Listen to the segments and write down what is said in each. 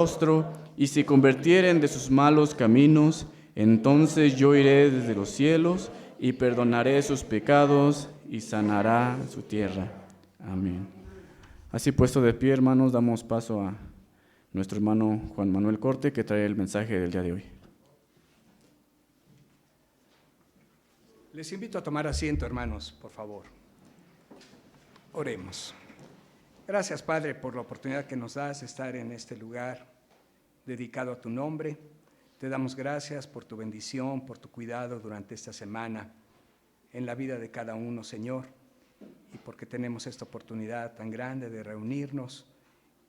rostro, y se convirtieren de sus malos caminos, entonces yo iré desde los cielos y perdonaré sus pecados y sanará su tierra. Amén. Así puesto de pie, hermanos, damos paso a nuestro hermano Juan Manuel Corte, que trae el mensaje del día de hoy. Les invito a tomar asiento, hermanos, por favor. Oremos. Gracias, Padre, por la oportunidad que nos das de estar en este lugar dedicado a tu nombre. Te damos gracias por tu bendición, por tu cuidado durante esta semana en la vida de cada uno, Señor, y porque tenemos esta oportunidad tan grande de reunirnos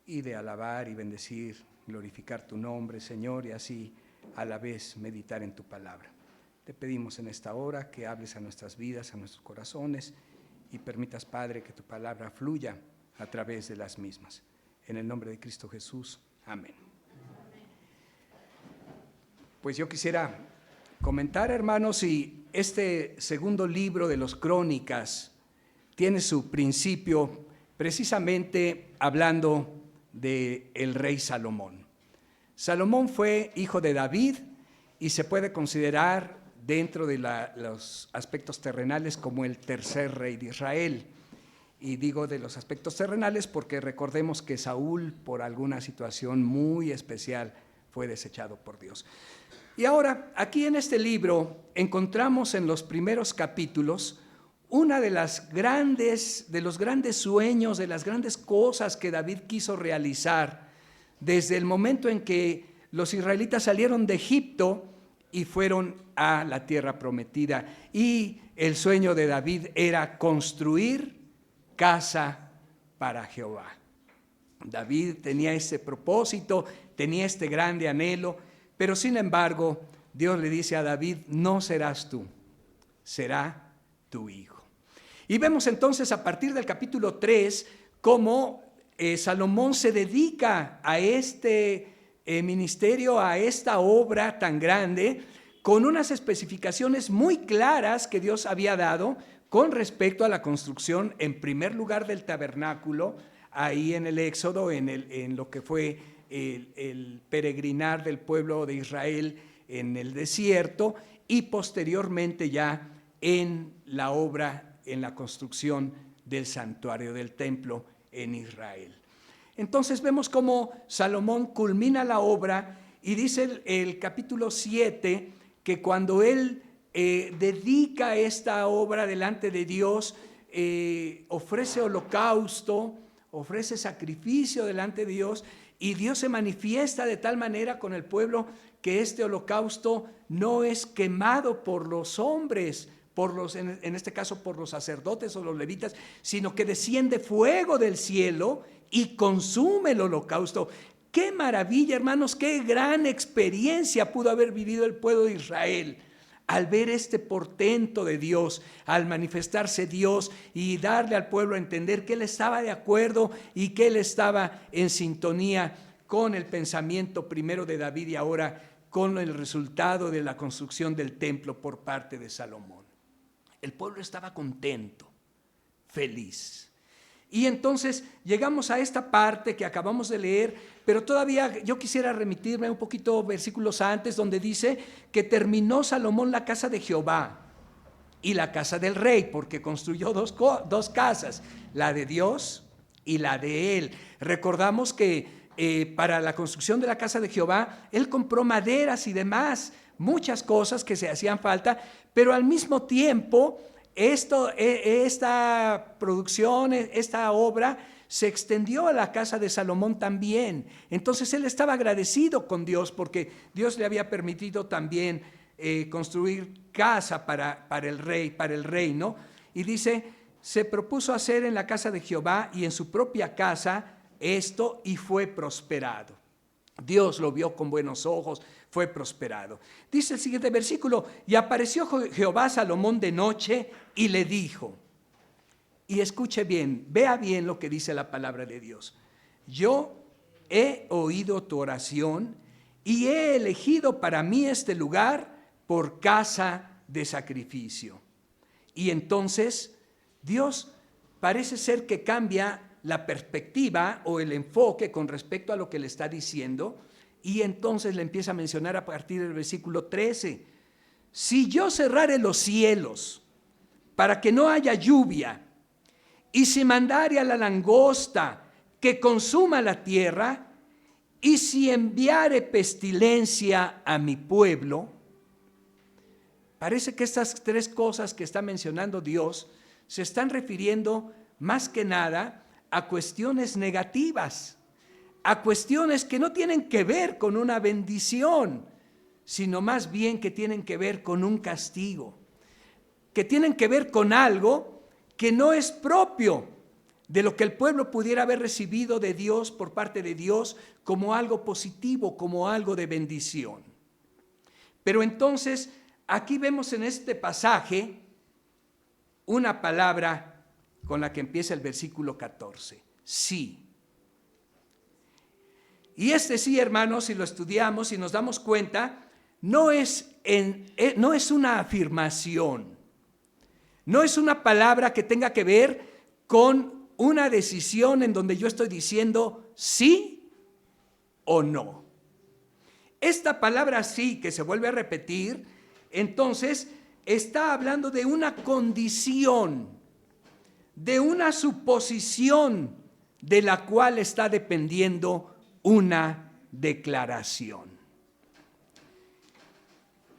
y de alabar y bendecir, glorificar tu nombre, Señor, y así a la vez meditar en tu palabra. Te pedimos en esta hora que hables a nuestras vidas, a nuestros corazones, y permitas, Padre, que tu palabra fluya a través de las mismas. En el nombre de Cristo Jesús. Amén. Pues yo quisiera comentar, hermanos, y este segundo libro de los Crónicas tiene su principio precisamente hablando del rey Salomón. Salomón fue hijo de David y se puede considerar dentro de los aspectos terrenales como el tercer rey de Israel. Y digo de los aspectos terrenales porque recordemos que Saúl, por alguna situación muy especial, fue desechado por Dios. Y ahora, aquí en este libro, encontramos en los primeros capítulos una de los grandes sueños, de las grandes cosas que David quiso realizar desde el momento en que los israelitas salieron de Egipto y fueron a la tierra prometida. Y el sueño de David era construir casa para Jehová. David tenía ese propósito, tenía este grande anhelo, pero sin embargo, Dios le dice a David: no serás tú, será tu hijo. Y vemos entonces a partir del capítulo 3 cómo Salomón se dedica a este ministerio, a esta obra tan grande, con unas especificaciones muy claras que Dios había dado con respecto a la construcción, en primer lugar, del tabernáculo, ahí en el Éxodo, en lo que fue el peregrinar del pueblo de Israel en el desierto, y posteriormente ya en la obra, en la construcción del santuario del templo en Israel. Entonces vemos cómo Salomón culmina la obra y dice el capítulo 7 que cuando él dedica esta obra delante de Dios, ofrece holocausto, ofrece sacrificio delante de Dios, y Dios se manifiesta de tal manera con el pueblo que este holocausto no es quemado por los hombres, en este caso por los sacerdotes o los levitas, sino que desciende fuego del cielo y consume el holocausto. ¡Qué maravilla, hermanos! ¡Qué gran experiencia pudo haber vivido el pueblo de Israel al ver este portento de Dios, al manifestarse Dios y darle al pueblo a entender que Él estaba de acuerdo y que Él estaba en sintonía con el pensamiento primero de David y ahora con el resultado de la construcción del templo por parte de Salomón? El pueblo estaba contento, feliz. Y entonces llegamos a esta parte que acabamos de leer, pero todavía yo quisiera remitirme un poquito versículos antes, donde dice que terminó Salomón la casa de Jehová y la casa del rey, porque construyó dos casas, la de Dios y la de él. Recordamos que para la construcción de la casa de Jehová, él compró maderas y demás, muchas cosas que se hacían falta, pero al mismo tiempo esta producción, esta obra se extendió a la casa de Salomón también. Entonces él estaba agradecido con Dios porque Dios le había permitido también construir casa para el rey, para el reino. Y dice, se propuso hacer en la casa de Jehová y en su propia casa esto, y fue prosperado. Dios lo vio con buenos ojos, fue prosperado. Dice el siguiente versículo: y apareció Jehová a Salomón de noche y le dijo, y escuche bien, vea bien lo que dice la palabra de Dios: yo he oído tu oración y he elegido para mí este lugar por casa de sacrificio. Y entonces Dios parece ser que cambia la perspectiva o el enfoque con respecto a lo que le está diciendo, y entonces le empieza a mencionar a partir del versículo 13. Si yo cerrare los cielos para que no haya lluvia, y si mandare a la langosta que consuma la tierra, y si enviare pestilencia a mi pueblo, parece que estas tres cosas que está mencionando Dios se están refiriendo más que nada a cuestiones negativas, a cuestiones que no tienen que ver con una bendición, sino más bien que tienen que ver con un castigo, que tienen que ver con algo que no es propio de lo que el pueblo pudiera haber recibido de Dios, por parte de Dios, como algo positivo, como algo de bendición. Pero entonces, aquí vemos en este pasaje una palabra con la que empieza el versículo 14, sí. Y este sí, hermanos, si lo estudiamos y nos damos cuenta, no es una afirmación, no es una palabra que tenga que ver con una decisión en donde yo estoy diciendo sí o no. Esta palabra sí, que se vuelve a repetir, entonces está hablando de una condición, de una suposición de la cual está dependiendo una declaración.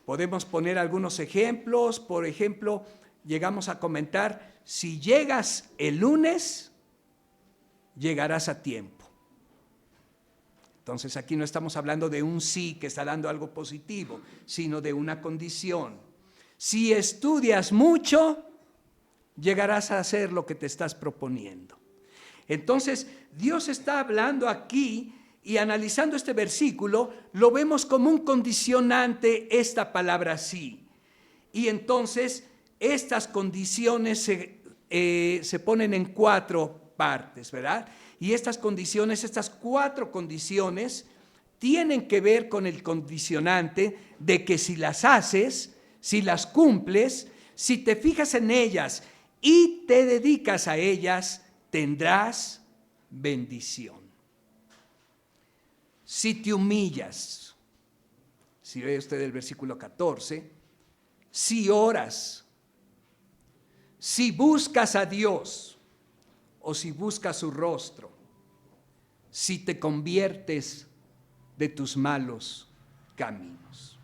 Podemos poner algunos ejemplos. Por ejemplo, llegamos a comentar, si llegas el lunes, llegarás a tiempo. Entonces aquí no estamos hablando de un sí que está dando algo positivo, sino de una condición. Si estudias mucho, llegarás a hacer lo que te estás proponiendo. Entonces, Dios está hablando aquí y analizando este versículo, lo vemos como un condicionante esta palabra sí. Y entonces, estas condiciones se ponen en 4 partes, ¿verdad? Y estas condiciones, estas 4 condiciones, tienen que ver con el condicionante de que si las haces, si las cumples, si te fijas en ellas y te dedicas a ellas, tendrás bendición. Si te humillas, si ve usted el versículo 14, si oras, si buscas a Dios o si buscas su rostro, si te conviertes de tus malos caminos.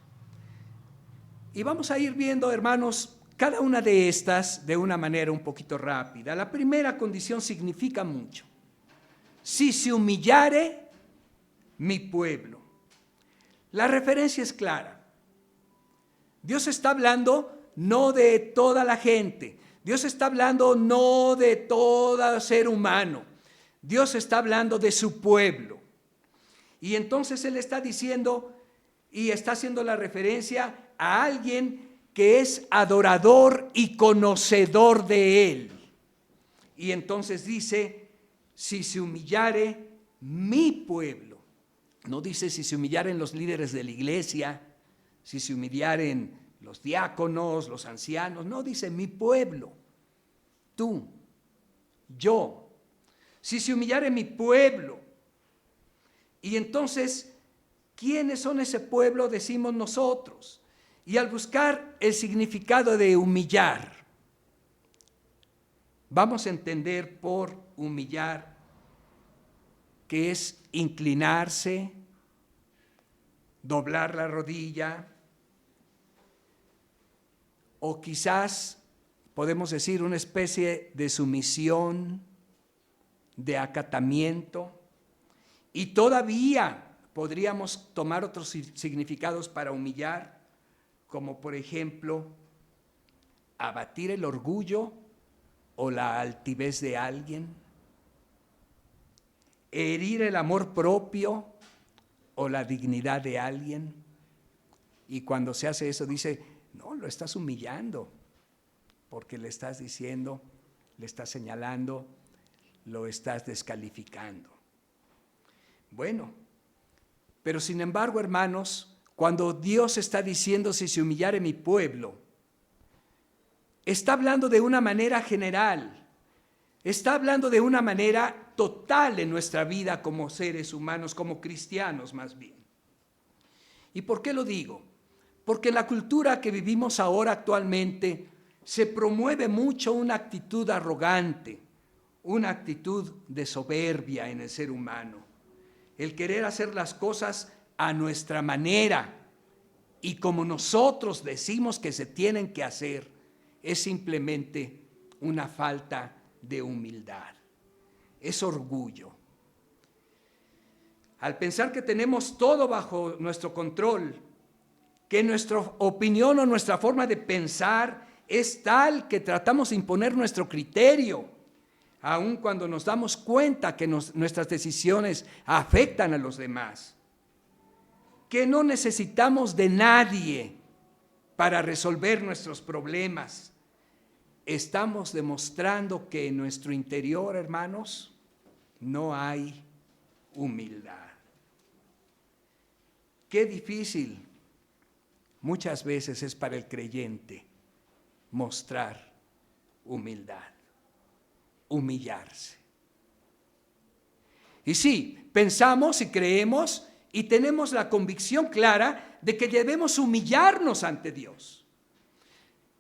Y vamos a ir viendo, hermanos, cada una de estas de una manera un poquito rápida. La primera condición significa mucho. Si se humillare mi pueblo. La referencia es clara. Dios está hablando no de toda la gente. Dios está hablando no de todo ser humano. Dios está hablando de su pueblo. Y entonces Él está diciendo y está haciendo la referencia a alguien que es adorador y conocedor de Él. Y entonces dice, si se humillare mi pueblo. No dice si se humillaren los líderes de la iglesia, si se humillaren los diáconos, los ancianos. No, dice mi pueblo, tú, yo. Si se humillare mi pueblo. Y entonces, ¿quiénes son ese pueblo? Decimos nosotros. Y al buscar el significado de humillar, vamos a entender por humillar que es inclinarse, doblar la rodilla, o quizás podemos decir una especie de sumisión, de acatamiento, y todavía podríamos tomar otros significados para humillar, como por ejemplo, abatir el orgullo o la altivez de alguien, herir el amor propio o la dignidad de alguien. Y cuando se hace eso dice, no, lo estás humillando, porque le estás diciendo, le estás señalando, lo estás descalificando. Bueno, pero sin embargo, hermanos, cuando Dios está diciendo si se humillare mi pueblo, está hablando de una manera general, está hablando de una manera total en nuestra vida como seres humanos, como cristianos más bien. ¿Y por qué lo digo? Porque en la cultura que vivimos ahora actualmente se promueve mucho una actitud arrogante, una actitud de soberbia en el ser humano, el querer hacer las cosas a nuestra manera y como nosotros decimos que se tienen que hacer, es simplemente una falta de humildad, es orgullo. Al pensar que tenemos todo bajo nuestro control, que nuestra opinión o nuestra forma de pensar es tal que tratamos de imponer nuestro criterio, aun cuando nos damos cuenta que nuestras decisiones afectan a los demás, que no necesitamos de nadie para resolver nuestros problemas. Estamos demostrando que en nuestro interior, hermanos, no hay humildad. Qué difícil muchas veces es para el creyente mostrar humildad, humillarse. Y sí, pensamos y creemos y tenemos la convicción clara de que debemos humillarnos ante Dios.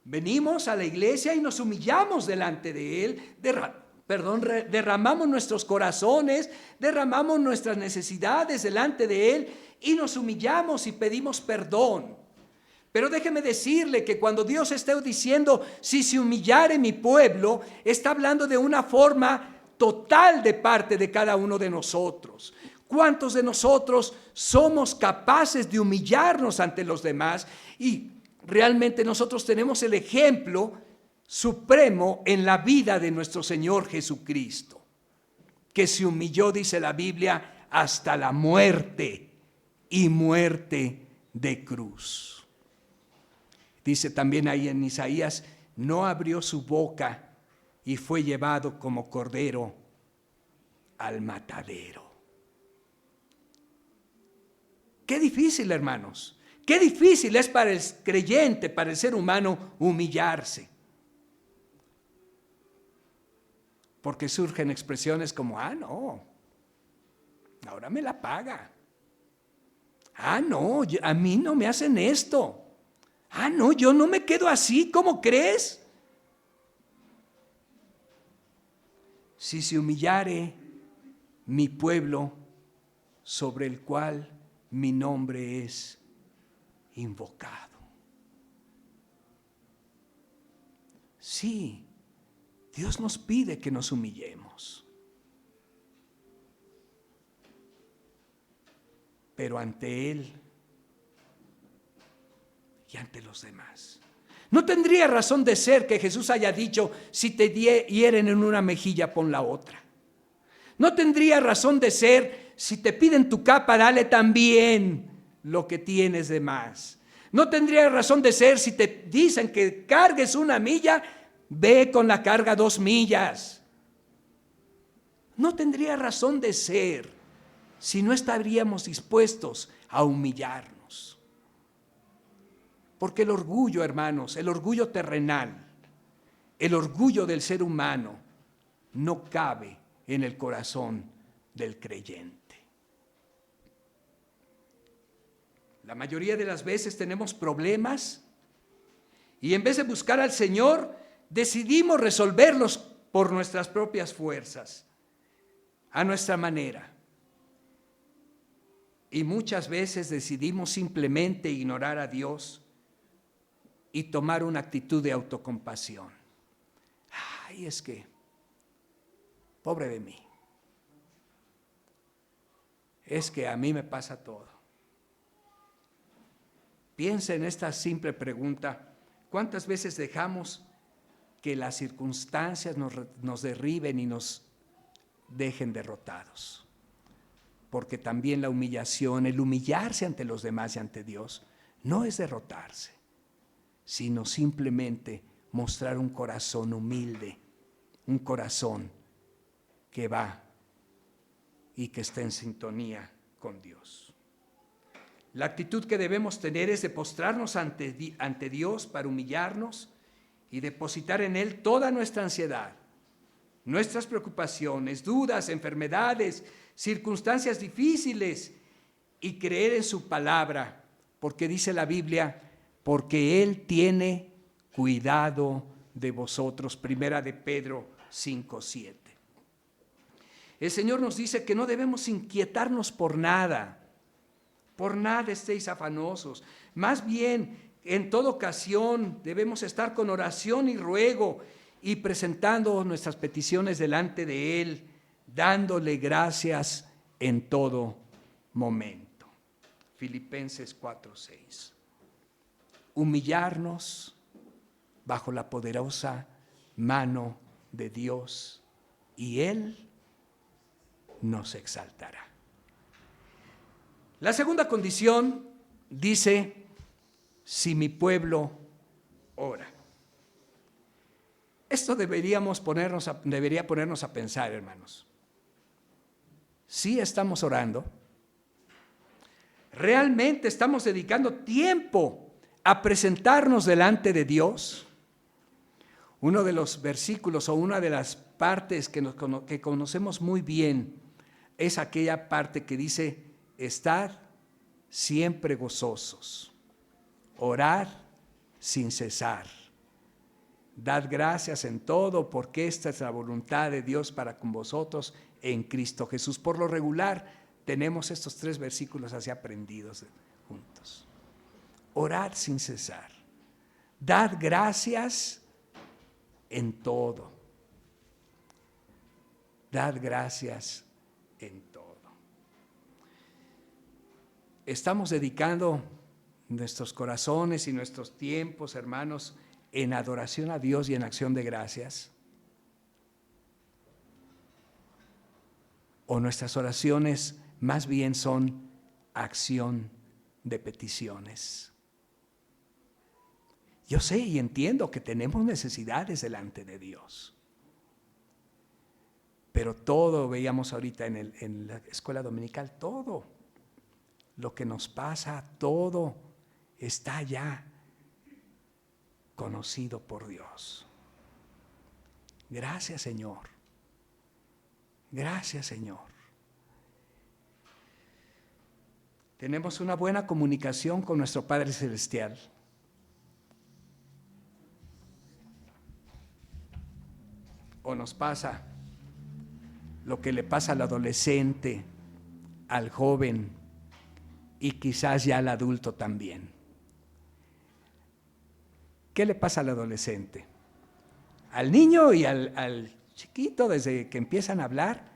Venimos a la iglesia y nos humillamos delante de Él, derramamos nuestros corazones, derramamos nuestras necesidades delante de Él y nos humillamos y pedimos perdón. Pero déjeme decirle que cuando Dios está diciendo, si se humillare mi pueblo, está hablando de una forma total de parte de cada uno de nosotros. ¿Cuántos de nosotros somos capaces de humillarnos ante los demás? Y realmente nosotros tenemos el ejemplo supremo en la vida de nuestro Señor Jesucristo, que se humilló, dice la Biblia, hasta la muerte y muerte de cruz. Dice también ahí en Isaías, no abrió su boca y fue llevado como cordero al matadero. Qué difícil, hermanos, qué difícil es para el creyente, para el ser humano humillarse. Porque surgen expresiones como, no, ahora me la paga. No, a mí no me hacen esto. No, yo no me quedo así, ¿cómo crees? Si se humillare mi pueblo sobre el cual mi nombre es invocado. Sí, Dios nos pide que nos humillemos. Pero ante Él y ante los demás. No tendría razón de ser que Jesús haya dicho, si te hieren en una mejilla, pon la otra. No tendría razón de ser, si te piden tu capa, dale también lo que tienes de más. No tendría razón de ser, si te dicen que cargues 1 milla, ve con la carga 2 millas. No tendría razón de ser, si no estaríamos dispuestos a humillarnos. Porque el orgullo, hermanos, el orgullo terrenal, el orgullo del ser humano, no cabe en el corazón del creyente. La mayoría de las veces tenemos problemas y en vez de buscar al Señor, decidimos resolverlos por nuestras propias fuerzas, a nuestra manera. Y muchas veces decidimos simplemente ignorar a Dios y tomar una actitud de autocompasión. Es que, pobre de mí, es que a mí me pasa todo. Piensa en esta simple pregunta: ¿cuántas veces dejamos que las circunstancias nos derriben y nos dejen derrotados? Porque también la humillación, el humillarse ante los demás y ante Dios, no es derrotarse, sino simplemente mostrar un corazón humilde, un corazón que va y que está en sintonía con Dios. La actitud que debemos tener es de postrarnos ante Dios para humillarnos y depositar en Él toda nuestra ansiedad, nuestras preocupaciones, dudas, enfermedades, circunstancias difíciles y creer en su palabra, porque dice la Biblia, porque Él tiene cuidado de vosotros. Primera de Pedro 5:7. El Señor nos dice que no debemos inquietarnos por nada estéis afanosos. Más bien, en toda ocasión debemos estar con oración y ruego y presentando nuestras peticiones delante de Él, dándole gracias en todo momento. Filipenses 4:6. Humillarnos bajo la poderosa mano de Dios y Él nos exaltará. La segunda condición dice, si mi pueblo ora. Esto debería ponernos a pensar, hermanos. ¿Sí estamos orando? ¿Realmente estamos dedicando tiempo a presentarnos delante de Dios? Uno de los versículos o una de las partes que conocemos muy bien es aquella parte que dice, estad siempre gozosos, orad sin cesar, dad gracias en todo, porque esta es la voluntad de Dios para con vosotros en Cristo Jesús. Por lo regular tenemos estos 3 versículos así aprendidos juntos. Orad sin cesar, dad gracias en todo, dad gracias en todo. Estamos dedicando nuestros corazones y nuestros tiempos, hermanos, en adoración a Dios y en acción de gracias. O nuestras oraciones más bien son acción de peticiones. Yo sé y entiendo que tenemos necesidades delante de Dios. Pero todo, veíamos ahorita en la escuela dominical, todo lo que nos pasa, todo está ya conocido por Dios. Gracias, Señor. Gracias, Señor. Tenemos una buena comunicación con nuestro Padre Celestial. O nos pasa lo que le pasa al adolescente, al joven y quizás ya al adulto también. ¿Qué le pasa al adolescente? Al niño y al chiquito, desde que empiezan a hablar,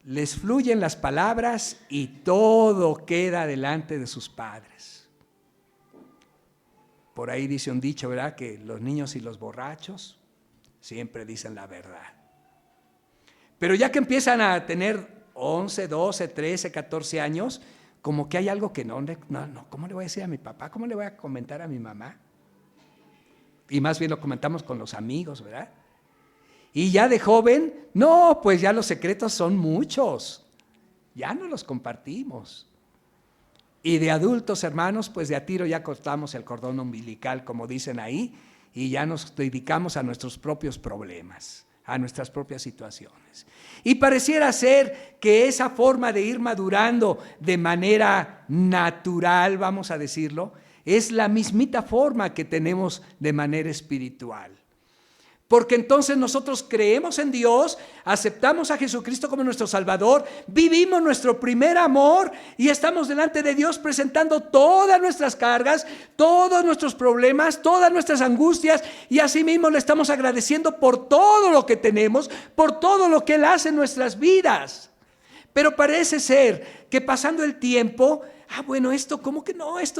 les fluyen las palabras y todo queda delante de sus padres. Por ahí dice un dicho, ¿verdad? Que los niños y los borrachos siempre dicen la verdad. Pero ya que empiezan a tener 11, 12, 13, 14 años, como que hay algo que no, ¿cómo le voy a decir a mi papá? ¿Cómo le voy a comentar a mi mamá? Y más bien lo comentamos con los amigos, ¿verdad? Y ya de joven, no, pues ya los secretos son muchos, ya no los compartimos. Y de adultos, hermanos, pues de a tiro ya cortamos el cordón umbilical, como dicen ahí, y ya nos dedicamos a nuestros propios problemas, a nuestras propias situaciones. Y pareciera ser que esa forma de ir madurando de manera natural, vamos a decirlo, es la mismita forma que tenemos de manera espiritual. Porque entonces nosotros creemos en Dios, aceptamos a Jesucristo como nuestro Salvador, vivimos nuestro primer amor y estamos delante de Dios presentando todas nuestras cargas, todos nuestros problemas, todas nuestras angustias, y asimismo le estamos agradeciendo por todo lo que tenemos, por todo lo que Él hace en nuestras vidas. Pero parece ser que pasando el tiempo, bueno, esto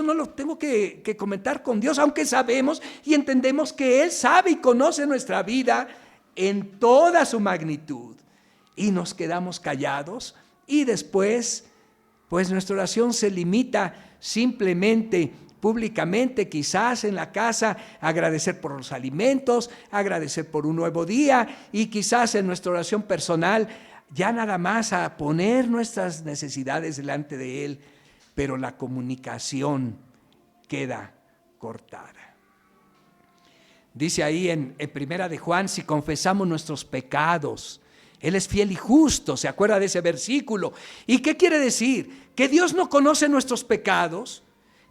no lo tengo que comentar con Dios, aunque sabemos y entendemos que Él sabe y conoce nuestra vida en toda su magnitud. Y nos quedamos callados y después, pues nuestra oración se limita simplemente, públicamente, quizás en la casa, agradecer por los alimentos, agradecer por un nuevo día, y quizás en nuestra oración personal, ya nada más a poner nuestras necesidades delante de Él. Pero la comunicación queda cortada. Dice ahí en Primera de Juan, si confesamos nuestros pecados, Él es fiel y justo. ¿Se acuerda de ese versículo? ¿Y qué quiere decir? ¿Que Dios no conoce nuestros pecados?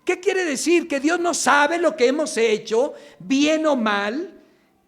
¿Qué quiere decir? ¿Que Dios no sabe lo que hemos hecho, bien o mal?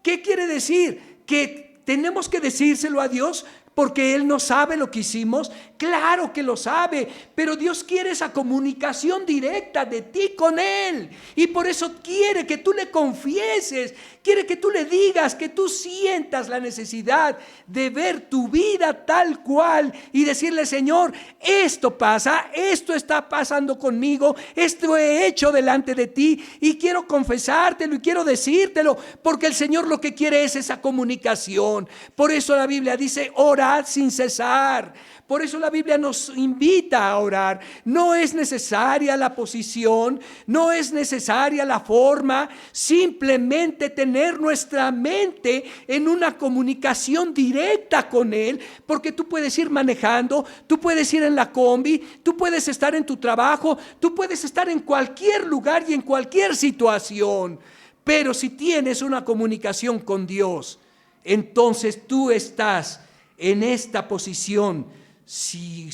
¿Qué quiere decir? ¿Que tenemos que decírselo a Dios porque Él no sabe lo que hicimos? Claro que lo sabe, pero Dios quiere esa comunicación directa de ti con Él. Y por eso quiere que tú le confieses, quiere que tú le digas, que tú sientas la necesidad de ver tu vida tal cual y decirle: Señor, esto pasa, esto está pasando conmigo, esto he hecho delante de ti y quiero confesártelo y quiero decírtelo, porque el Señor lo que quiere es esa comunicación. Por eso la Biblia dice: orad sin cesar. Por eso la Biblia nos invita a orar. No es necesaria la posición, no es necesaria la forma, simplemente tener nuestra mente en una comunicación directa con Él, porque tú puedes ir manejando, tú puedes ir en la combi, tú puedes estar en tu trabajo, tú puedes estar en cualquier lugar y en cualquier situación, pero si tienes una comunicación con Dios, entonces tú estás en esta posición. Si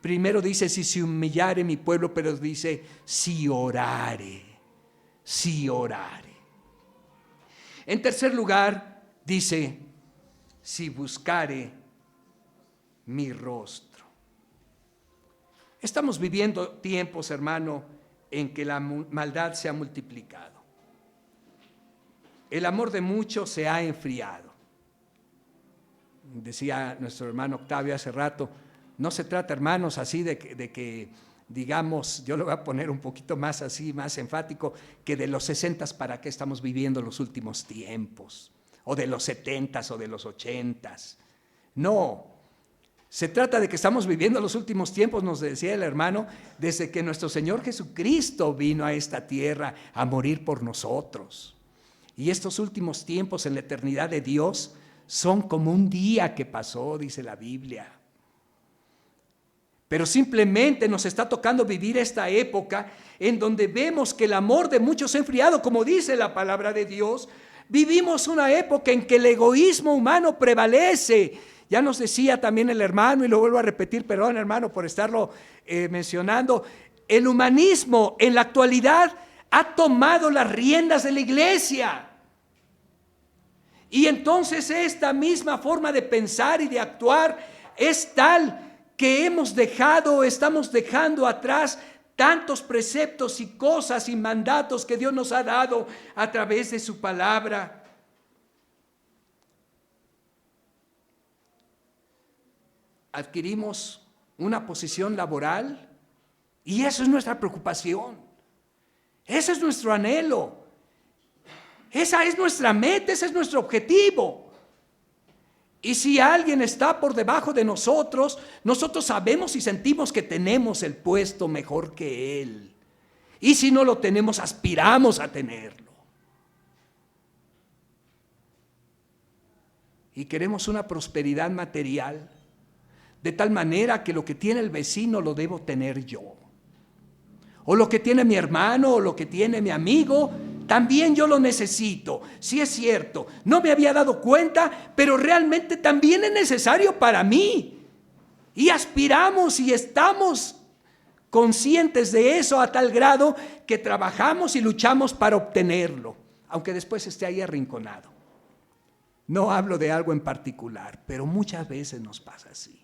primero dice si se humillare mi pueblo, pero dice si orare, si orare. En tercer lugar dice si buscare mi rostro. Estamos viviendo tiempos, hermano, en que la maldad se ha multiplicado. El amor de muchos se ha enfriado. Decía nuestro hermano Octavio hace rato, no se trata, hermanos, así de que, digamos, yo lo voy a poner un poquito más así, más enfático, que de los 60s para qué estamos viviendo los últimos tiempos, o de los 70s o de los 80s. No, se trata de que estamos viviendo los últimos tiempos, nos decía el hermano, desde que nuestro Señor Jesucristo vino a esta tierra a morir por nosotros. Y estos últimos tiempos en la eternidad de Dios son como un día que pasó, dice la Biblia. Pero simplemente nos está tocando vivir esta época en donde vemos que el amor de muchos se ha enfriado, como dice la palabra de Dios. Vivimos una época en que el egoísmo humano prevalece. Ya nos decía también el hermano, y lo vuelvo a repetir, perdón hermano por estarlo mencionando, el humanismo en la actualidad ha tomado las riendas de la iglesia. Y entonces esta misma forma de pensar y de actuar es tal que estamos dejando atrás tantos preceptos y cosas y mandatos que Dios nos ha dado a través de su palabra. Adquirimos una posición laboral y eso es nuestra preocupación. Ese es nuestro anhelo. Esa es nuestra meta, ese es nuestro objetivo. Y si alguien está por debajo de nosotros, nosotros sabemos y sentimos que tenemos el puesto mejor que él. Y si no lo tenemos, aspiramos a tenerlo. Y queremos una prosperidad material, de tal manera que lo que tiene el vecino lo debo tener yo. O lo que tiene mi hermano, o lo que tiene mi amigo, también yo lo necesito. Sí es cierto, no me había dado cuenta, pero realmente también es necesario para mí. Y aspiramos y estamos conscientes de eso a tal grado que trabajamos y luchamos para obtenerlo, aunque después esté ahí arrinconado. No hablo de algo en particular, pero muchas veces nos pasa así.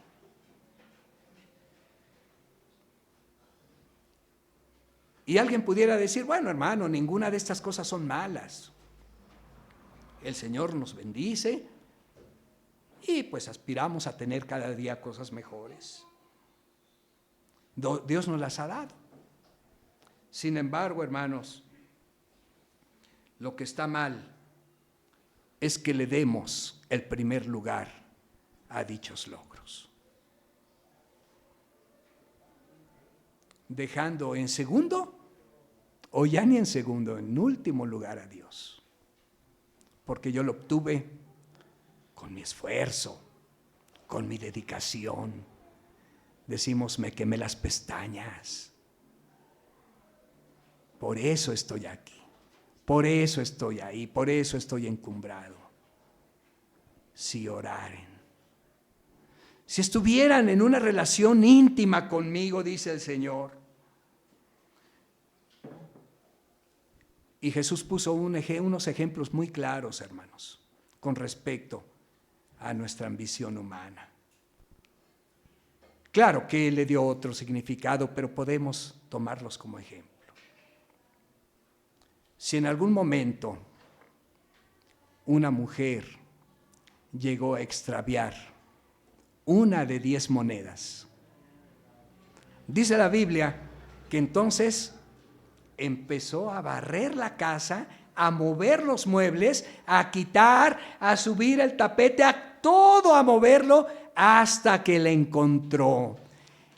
Y alguien pudiera decir, bueno hermano, ninguna de estas cosas son malas. El Señor nos bendice y pues aspiramos a tener cada día cosas mejores. Dios nos las ha dado. Sin embargo, hermanos, lo que está mal es que le demos el primer lugar a dichos logros, dejando en segundo, o ya ni en segundo, en último lugar a Dios, porque yo lo obtuve con mi esfuerzo, con mi dedicación. Decimos, me quemé las pestañas, por eso estoy aquí, Por eso estoy ahí, por eso estoy encumbrado. Si oraren. Si estuvieran en una relación íntima conmigo, dice el Señor. Y Jesús puso unos ejemplos muy claros, hermanos, con respecto a nuestra ambición humana. Claro que Él le dio otro significado, pero podemos tomarlos como ejemplo. Si en algún momento una mujer llegó a extraviar una de 10 monedas, dice la Biblia que entonces empezó a barrer la casa, a mover los muebles, a quitar, a subir el tapete, a todo a moverlo hasta que la encontró.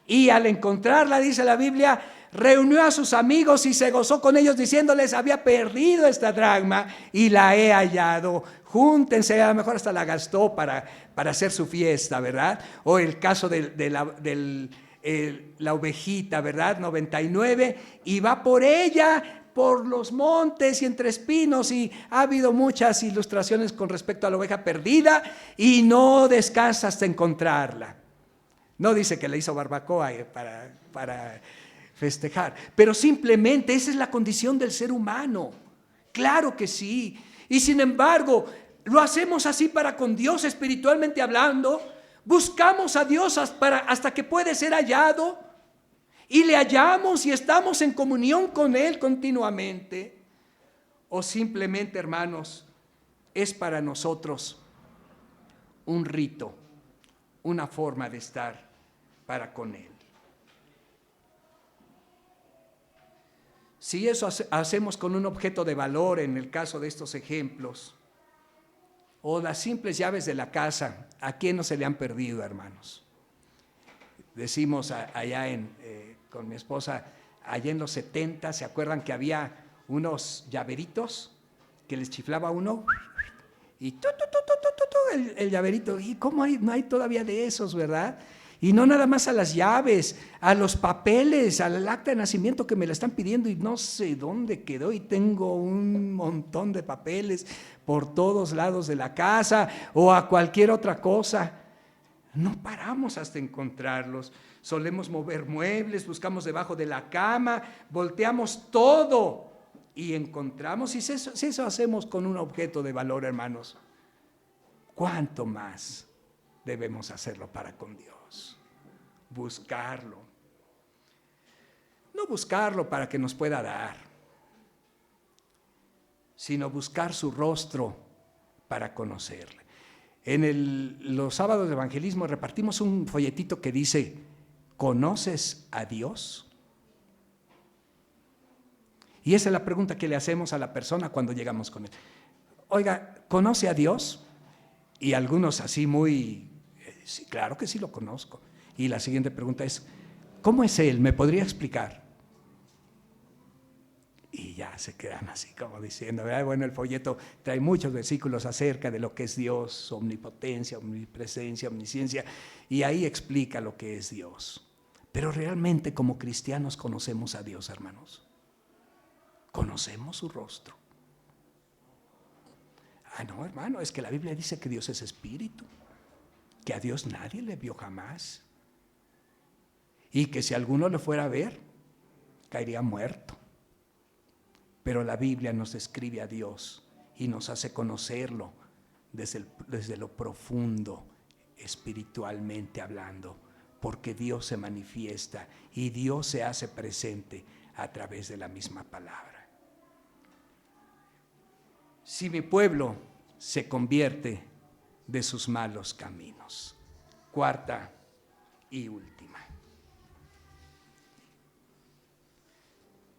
Y al encontrarla, dice la Biblia, reunió a sus amigos y se gozó con ellos diciéndoles: había perdido esta dracma y la he hallado. Júntense, a lo mejor hasta la gastó para hacer su fiesta, ¿verdad? O el caso de la ovejita, ¿verdad? 99, y va por ella por los montes y entre espinos, y ha habido muchas ilustraciones con respecto a la oveja perdida, y no descansa hasta encontrarla. No dice que le hizo barbacoa para festejar, pero simplemente esa es la condición del ser humano. Claro que sí. Y sin embargo, lo hacemos así para con Dios espiritualmente hablando. Buscamos a Dios hasta que puede ser hallado, y le hallamos y estamos en comunión con Él continuamente. O simplemente, hermanos, es para nosotros un rito, una forma de estar para con Él. Si eso hacemos con un objeto de valor, en el caso de estos ejemplos, o las simples llaves de la casa, ¿a quién no se le han perdido, hermanos? Decimos allá con mi esposa, allá en los 70, ¿se acuerdan que había unos llaveritos que les chiflaba uno? Y el llaverito, ¿y cómo no hay todavía de esos, verdad? Y no nada más a las llaves, a los papeles, al acta de nacimiento que me la están pidiendo y no sé dónde quedó, y tengo un montón de papeles por todos lados de la casa, o a cualquier otra cosa. No paramos hasta encontrarlos. Solemos mover muebles, buscamos debajo de la cama, volteamos todo y encontramos. Y si eso hacemos con un objeto de valor, hermanos, ¿cuánto más debemos hacerlo para con Dios? Buscarlo. No buscarlo para que nos pueda dar, sino buscar su rostro para conocerle. En los sábados de evangelismo repartimos un folletito que dice: ¿conoces a Dios? Y esa es la pregunta que le hacemos a la persona cuando llegamos con él. Oiga, ¿conoce a Dios? Y algunos así muy, sí, claro que sí lo conozco. Y la siguiente pregunta es: ¿cómo es Él? ¿Me podría explicar? Y ya se quedan así como diciendo, ¿verdad? Bueno, el folleto trae muchos versículos acerca de lo que es Dios, su omnipotencia, omnipresencia, omnisciencia, y ahí explica lo que es Dios. Pero realmente como cristianos conocemos a Dios, hermanos. Conocemos su rostro. No, hermano, es que la Biblia dice que Dios es espíritu, que a Dios nadie le vio jamás, y que si alguno le fuera a ver, caería muerto. Pero la Biblia nos describe a Dios y nos hace conocerlo desde lo profundo, espiritualmente hablando, porque Dios se manifiesta y Dios se hace presente a través de la misma palabra. Si mi pueblo se convierte de sus malos caminos. Cuarta y última.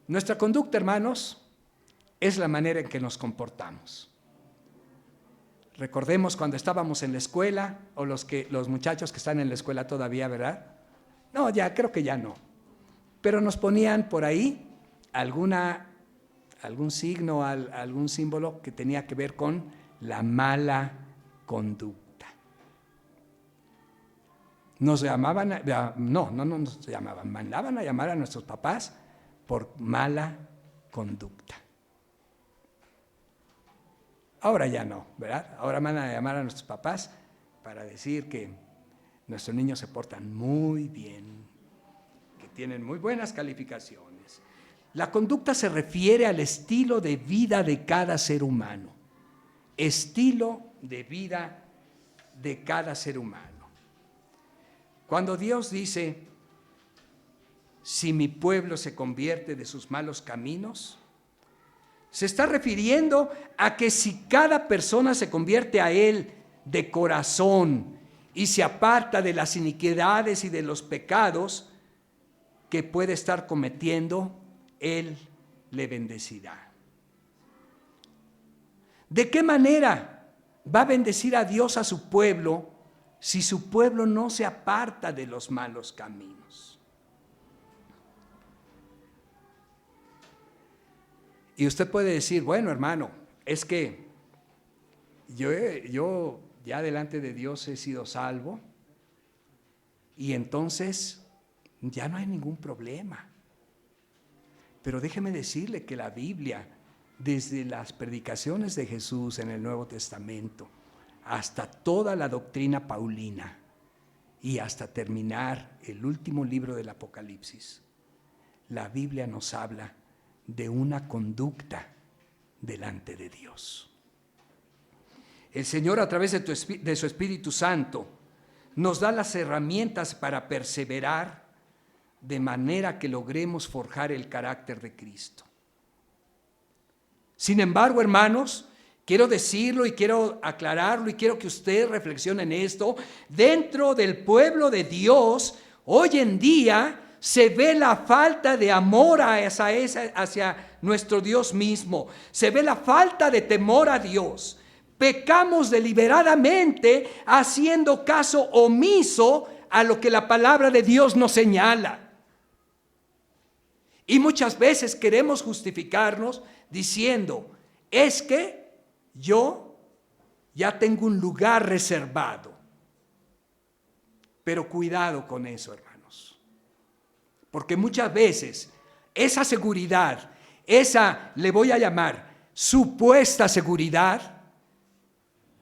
Nuestra conducta, hermanos, es la manera en que nos comportamos. Recordemos cuando estábamos en la escuela, o los muchachos que están en la escuela todavía, ¿verdad? No, ya, creo que ya no. Pero nos ponían por ahí algún signo, algún símbolo que tenía que ver con la mala conducta. Nos llamaban, no nos llamaban, mandaban a llamar a nuestros papás por mala conducta. Ahora ya no, ¿verdad? Ahora van a llamar a nuestros papás para decir que nuestros niños se portan muy bien, que tienen muy buenas calificaciones. La conducta se refiere al estilo de vida de cada ser humano. Estilo de vida de cada ser humano. Cuando Dios dice, si mi pueblo se convierte de sus malos caminos, se está refiriendo a que si cada persona se convierte a Él de corazón y se aparta de las iniquidades y de los pecados que puede estar cometiendo, Él le bendecirá. ¿De qué manera va a bendecir a Dios a su pueblo si su pueblo no se aparta de los malos caminos? Y usted puede decir, bueno, hermano, es que yo ya delante de Dios he sido salvo y entonces ya no hay ningún problema. Pero déjeme decirle que la Biblia, desde las predicaciones de Jesús en el Nuevo Testamento, hasta toda la doctrina paulina y hasta terminar el último libro del Apocalipsis, la Biblia nos habla de una conducta delante de Dios. El Señor, a través de su Espíritu Santo, nos da las herramientas para perseverar de manera que logremos forjar el carácter de Cristo. Sin embargo, hermanos, quiero decirlo y quiero aclararlo y quiero que usted reflexione en esto. Dentro del pueblo de Dios, hoy en día se ve la falta de amor hacia nuestro Dios mismo. Se ve la falta de temor a Dios. Pecamos deliberadamente haciendo caso omiso a lo que la palabra de Dios nos señala. Y muchas veces queremos justificarnos diciendo, es que yo ya tengo un lugar reservado. Pero cuidado con eso, hermanos. Porque muchas veces esa seguridad, esa le voy a llamar supuesta seguridad,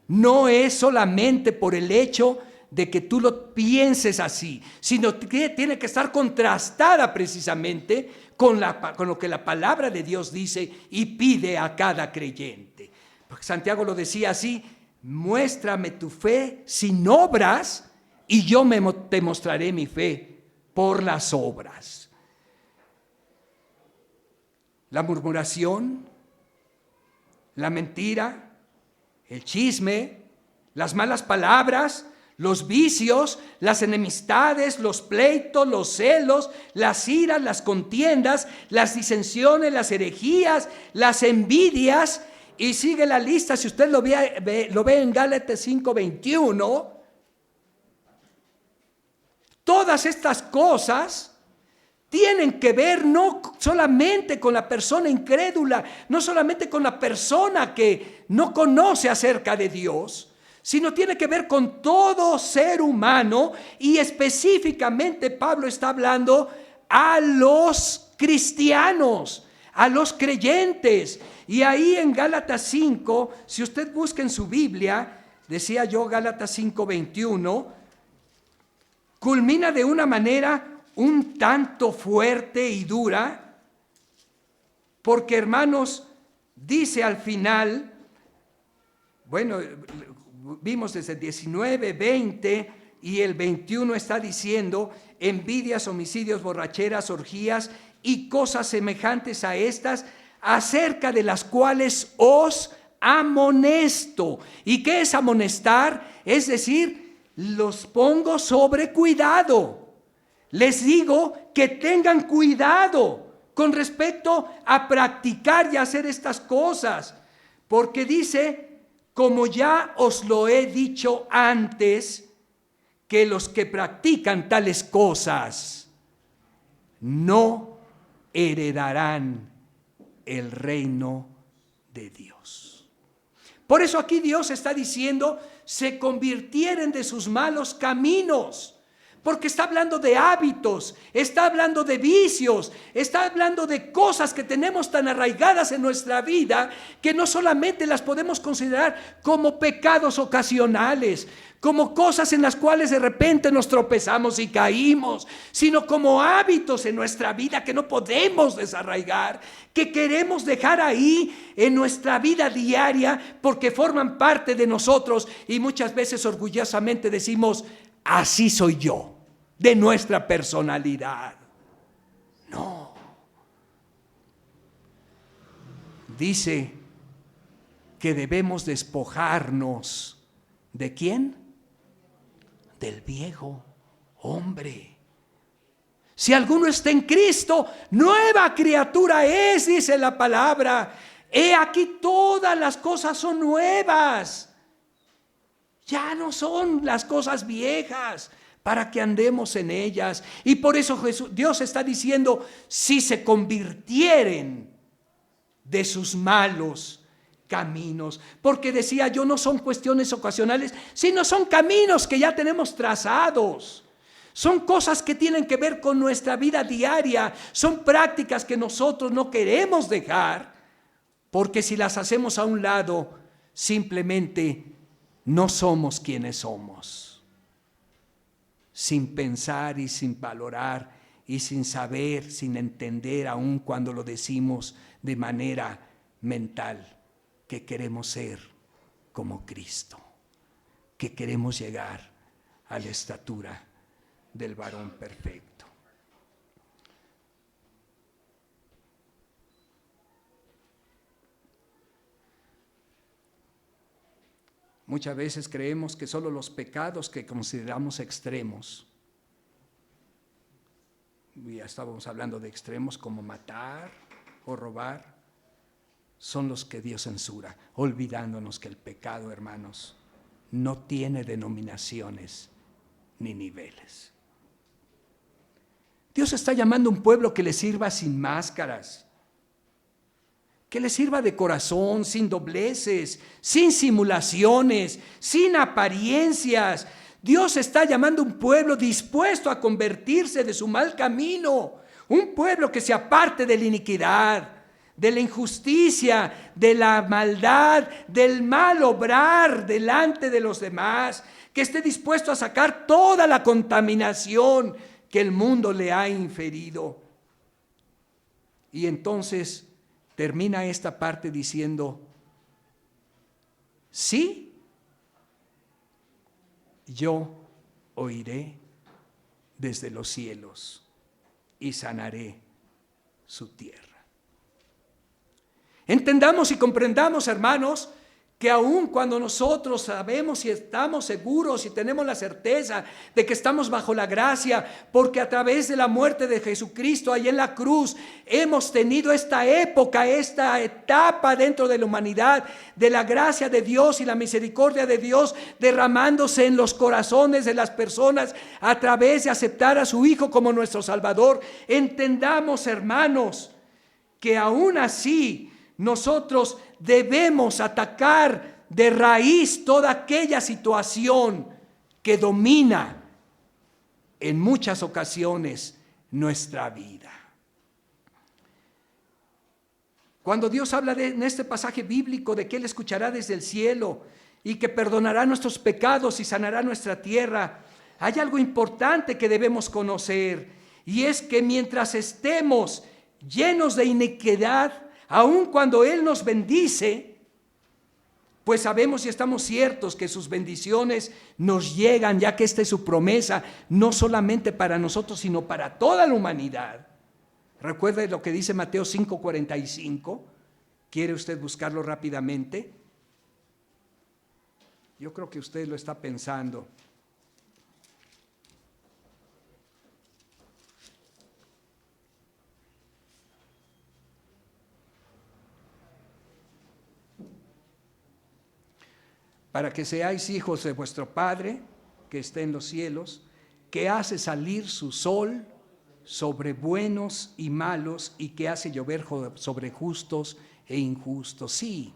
no es solamente por el hecho de que tú lo pienses así, sino que tiene que estar contrastada precisamente con lo que la palabra de Dios dice y pide a cada creyente. Porque Santiago lo decía así, muéstrame tu fe sin obras y yo te mostraré mi fe por las obras. La murmuración, la mentira, el chisme, las malas palabras, los vicios, las enemistades, los pleitos, los celos, las iras, las contiendas, las disensiones, las herejías, las envidias, y sigue la lista, si usted lo ve en Gálatas 5:21, todas estas cosas tienen que ver no solamente con la persona incrédula, no solamente con la persona que no conoce acerca de Dios, sino tiene que ver con todo ser humano, y específicamente Pablo está hablando a los cristianos, a los creyentes. Y ahí en Gálatas 5, si usted busca en su Biblia, decía yo Gálatas 5:21, culmina de una manera un tanto fuerte y dura, porque hermanos, dice al final, bueno, vimos desde el 19, 20 y el 21 está diciendo, envidias, homicidios, borracheras, orgías y cosas semejantes a estas, acerca de las cuales os amonesto. ¿Y qué es amonestar? Es decir, los pongo sobre cuidado. Les digo que tengan cuidado con respecto a practicar y hacer estas cosas, porque dice, como ya os lo he dicho antes, que los que practican tales cosas no heredarán el reino de Dios. Por eso aquí Dios está diciendo, se convirtieren de sus malos caminos, porque está hablando de hábitos, está hablando de vicios, está hablando de cosas que tenemos tan arraigadas en nuestra vida que no solamente las podemos considerar como pecados ocasionales, como cosas en las cuales de repente nos tropezamos y caímos, sino como hábitos en nuestra vida que no podemos desarraigar, que queremos dejar ahí en nuestra vida diaria porque forman parte de nosotros y muchas veces orgullosamente decimos: así soy yo, de nuestra personalidad. No. Dice que debemos despojarnos. ¿De quién? Del viejo hombre. Si alguno está en Cristo, nueva criatura es, dice la palabra. He aquí todas las cosas son nuevas. Ya no son las cosas viejas para que andemos en ellas. Y por eso Dios está diciendo: si se convirtieren de sus malos caminos. Porque decía yo, no son cuestiones ocasionales, sino son caminos que ya tenemos trazados. Son cosas que tienen que ver con nuestra vida diaria. Son prácticas que nosotros no queremos dejar, porque si las hacemos a un lado, simplemente no somos quienes somos. Sin pensar y sin valorar y sin saber, sin entender, aun cuando lo decimos de manera mental, que queremos ser como Cristo, que queremos llegar a la estatura del varón perfecto. Muchas veces creemos que solo los pecados que consideramos extremos, ya estábamos hablando de extremos como matar o robar, son los que Dios censura, olvidándonos que el pecado, hermanos, no tiene denominaciones ni niveles. Dios está llamando a un pueblo que le sirva sin máscaras, que le sirva de corazón, sin dobleces, sin simulaciones, sin apariencias. Dios está llamando a un pueblo dispuesto a convertirse de su mal camino, un pueblo que se aparte de la iniquidad, de la injusticia, de la maldad, del mal obrar delante de los demás, que esté dispuesto a sacar toda la contaminación que el mundo le ha inferido. Y entonces termina esta parte diciendo: sí, yo oiré desde los cielos y sanaré su tierra. Entendamos y comprendamos, hermanos, que aun cuando nosotros sabemos y estamos seguros y tenemos la certeza de que estamos bajo la gracia, porque a través de la muerte de Jesucristo ahí en la cruz hemos tenido esta época, esta etapa dentro de la humanidad de la gracia de Dios y la misericordia de Dios derramándose en los corazones de las personas a través de aceptar a su Hijo como nuestro Salvador. Entendamos, hermanos, que aún así nosotros debemos atacar de raíz toda aquella situación que domina en muchas ocasiones nuestra vida. Cuando Dios habla en este pasaje bíblico de que Él escuchará desde el cielo y que perdonará nuestros pecados y sanará nuestra tierra, hay algo importante que debemos conocer, y es que mientras estemos llenos de iniquidad, aun cuando Él nos bendice, pues sabemos y estamos ciertos que sus bendiciones nos llegan, ya que esta es su promesa, no solamente para nosotros, sino para toda la humanidad. Recuerde lo que dice Mateo 5:45. ¿Quiere usted buscarlo rápidamente? Yo creo que usted lo está pensando. Para que seáis hijos de vuestro Padre que está en los cielos, que hace salir su sol sobre buenos y malos y que hace llover sobre justos e injustos. Sí,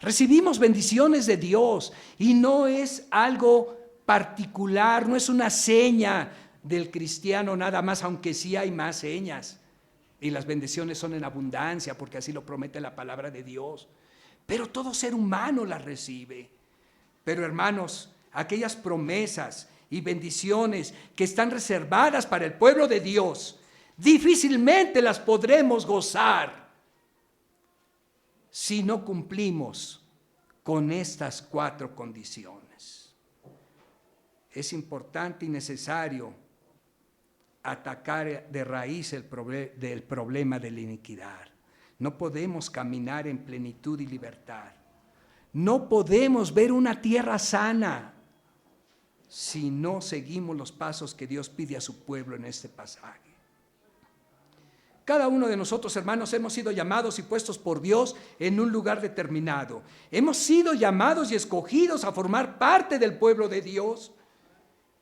recibimos bendiciones de Dios y no es algo particular, no es una seña del cristiano nada más, aunque sí hay más señas. Y las bendiciones son en abundancia, porque así lo promete la palabra de Dios. Pero todo ser humano las recibe. Pero hermanos, aquellas promesas y bendiciones que están reservadas para el pueblo de Dios, difícilmente las podremos gozar si no cumplimos con estas 4 condiciones. Es importante y necesario atacar de raíz el problema de la iniquidad. No podemos caminar en plenitud y libertad. No podemos ver una tierra sana si no seguimos los pasos que Dios pide a su pueblo en este pasaje. Cada uno de nosotros, hermanos, hemos sido llamados y puestos por Dios en un lugar determinado. Hemos sido llamados y escogidos a formar parte del pueblo de Dios.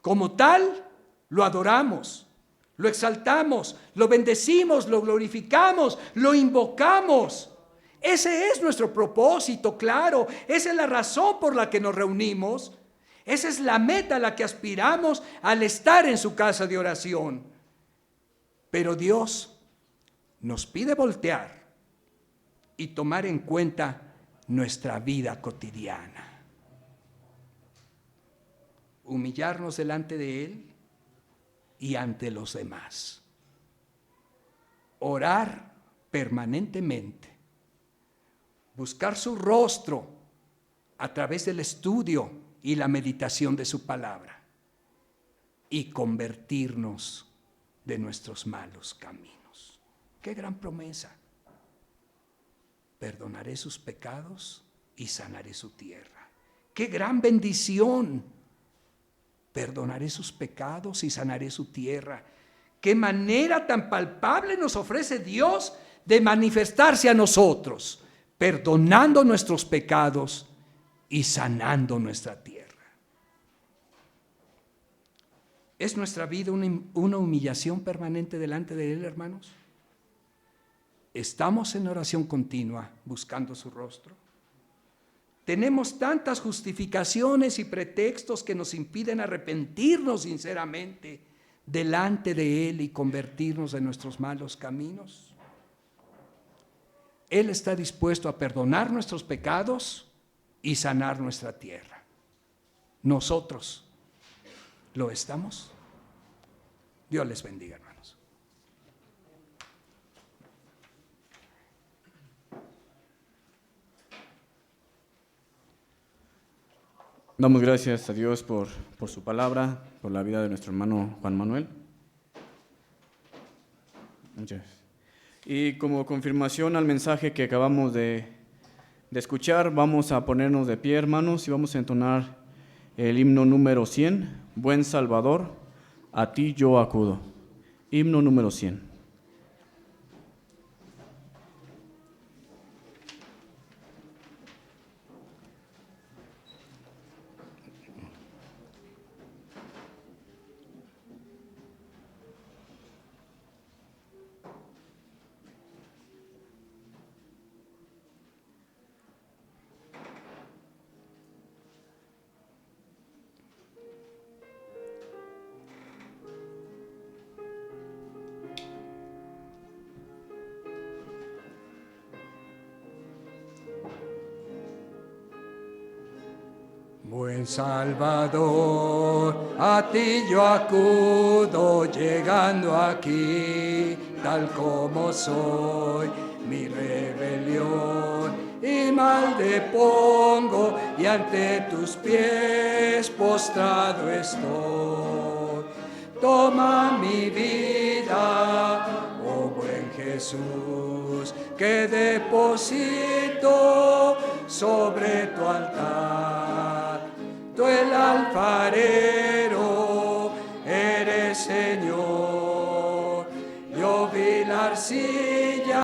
Como tal, lo adoramos, lo exaltamos, lo bendecimos, lo glorificamos, lo invocamos. Ese es nuestro propósito, claro. Esa es la razón por la que nos reunimos. Esa es la meta a la que aspiramos al estar en su casa de oración. Pero Dios nos pide voltear y tomar en cuenta nuestra vida cotidiana. Humillarnos delante de Él y ante los demás. Orar permanentemente. Buscar su rostro a través del estudio y la meditación de su palabra. Y convertirnos de nuestros malos caminos. ¡Qué gran promesa! Perdonaré sus pecados y sanaré su tierra. ¡Qué gran bendición! Perdonaré sus pecados y sanaré su tierra. ¡Qué manera tan palpable nos ofrece Dios de manifestarse a nosotros! Perdonando nuestros pecados y sanando nuestra tierra. ¿Es nuestra vida una humillación permanente delante de Él, hermanos? ¿Estamos en oración continua buscando su rostro? Tenemos tantas justificaciones y pretextos que nos impiden arrepentirnos sinceramente delante de Él y convertirnos de nuestros malos caminos. Él está dispuesto a perdonar nuestros pecados y sanar nuestra tierra. ¿Nosotros lo estamos? Dios les bendiga, hermanos. Damos gracias a Dios por su palabra, por la vida de nuestro hermano Juan Manuel. Muchas gracias. Y como confirmación al mensaje que acabamos de escuchar, vamos a ponernos de pie, hermanos, y vamos a entonar el himno número 100, Buen Salvador, a ti yo acudo. Himno número 100. Buen Salvador, a ti yo acudo, llegando aquí, tal como soy, mi rebelión y mal depongo, y ante tus pies postrado estoy. Toma mi vida, oh buen Jesús, que deposito sobre tu altar. Tú el alfarero eres Señor, yo vi la arcilla